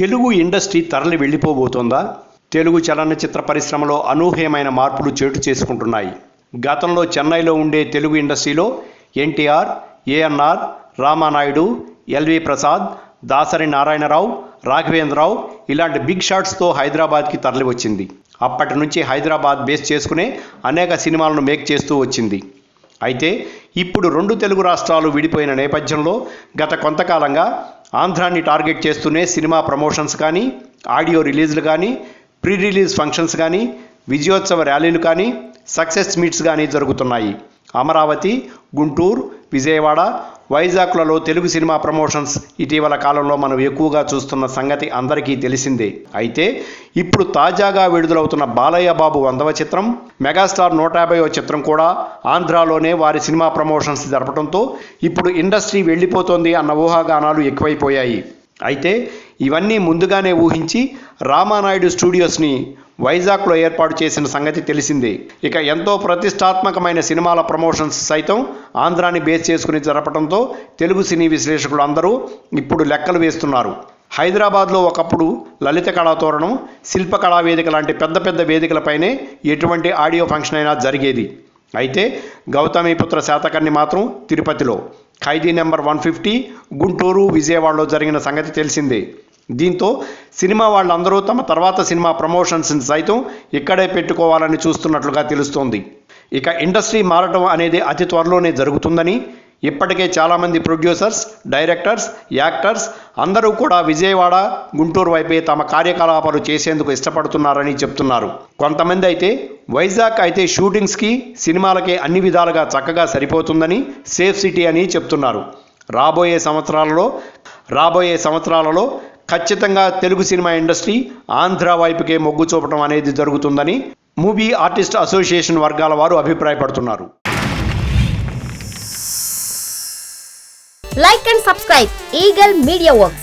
Telugu industry తరలి వెళ్ళిపోబోతోందా? తెలుగు చలనచిత్ర పరిశ్రమలో అనూహ్యమైన మార్పులు చోటు చేసుకుంటున్నాయి. గతంలో చెన్నైలో ఉండే తెలుగు ఇండస్ట్రీలో ఎన్టీఆర్, ఏఎన్ఆర్, రామానాయుడు, ఎల్వి ప్రసాద్, దాసరి నారాయణరావు, రాఘవేంద్రరావు ఇలాంటి బిగ్ షాట్స్తో హైదరాబాద్కి తరలి వచ్చింది. అప్పటి నుంచి హైదరాబాద్ బేస్ చేసుకునే అనేక సినిమాలను మేక్ చేస్తూ వచ్చింది. అయితే ఇప్పుడు రెండు తెలుగు రాష్ట్రాలు విడిపోయిన నేపథ్యంలో గత కొంతకాలంగా ఆంధ్రాన్ని టార్గెట్ చేస్తూనే సినిమా ప్రమోషన్స్ కానీ, ఆడియో రిలీజ్లు కానీ, ప్రీ రిలీజ్ ఫంక్షన్స్ కానీ, విజయోత్సవ ర్యాలీలు కానీ, సక్సెస్ మీట్స్ కానీ జరుగుతున్నాయి. అమరావతి, గుంటూరు, విజయవాడ, వైజాగ్లలో తెలుగు సినిమా ప్రమోషన్స్ ఇటీవల కాలంలో మనం ఎక్కువగా చూస్తున్న సంగతి అందరికీ తెలిసిందే. అయితే ఇప్పుడు తాజాగా విడుదలవుతున్న బాలయ్య బాబు 100వ చిత్రం, మెగాస్టార్ 150వ చిత్రం కూడా ఆంధ్రాలోనే వారి సినిమా ప్రమోషన్స్ జరపడంతో ఇప్పుడు ఇండస్ట్రీ వెళ్ళిపోతోంది అన్న ఊహాగానాలు ఎక్కువైపోయాయి. అయితే ఇవన్నీ ముందుగానే ఊహించి రామానాయుడు స్టూడియోస్ని వైజాగ్లో ఏర్పాటు చేసిన సంగతి తెలిసిందే. ఇక ఎంతో ప్రతిష్టాత్మకమైన సినిమాల ప్రమోషన్స్ సైతం ఆంధ్రాని బేస్ చేసుకుని జరపడంతో తెలుగు సినీ విశ్లేషకులు అందరూ ఇప్పుడు లెక్కలు వేస్తున్నారు. హైదరాబాద్లో ఒకప్పుడు లలిత కళాతోరణం, శిల్పకళా వేదిక లాంటి పెద్ద పెద్ద వేదికలపైనే ఎటువంటి ఆడియో ఫంక్షన్ అయినా జరిగేది. అయితే గౌతమిపుత్ర శాతకర్ణి మాత్రం తిరుపతిలో, ఖైదీ నెంబర్ 150 గుంటూరు, విజయవాడలో జరిగిన సంగతి తెలిసిందే. దీంతో సినిమా వాళ్ళందరూ తమ తర్వాత సినిమా ప్రమోషన్స్ సైతం ఇక్కడే పెట్టుకోవాలని చూస్తున్నట్లుగా తెలుస్తోంది. ఇక ఇండస్ట్రీ మారటం అనేది అతి త్వరలోనే జరుగుతుందని, ఇప్పటికే చాలామంది ప్రొడ్యూసర్స్, డైరెక్టర్స్, యాక్టర్స్ అందరూ కూడా విజయవాడ, గుంటూరు వైపే తమ కార్యకలాపాలు చేసేందుకు ఇష్టపడుతున్నారని చెప్తున్నారు. కొంతమంది అయితే వైజాగ్ అయితే షూటింగ్స్కి, సినిమాలకి అన్ని విధాలుగా చక్కగా సరిపోతుందని, సేఫ్ సిటీ అని చెప్తున్నారు. రాబోయే సంవత్సరాలలో ఖచ్చితంగా తెలుగు సినిమా ఇండస్ట్రీ ఆంధ్ర వైపుకే మొగ్గు చూపడం అనేది జరుగుతుందని మూవీ ఆర్టిస్ట్ అసోసియేషన్ వర్గాల వారు అభిప్రాయపడుతున్నారు. Like and subscribe Eagle Media Works.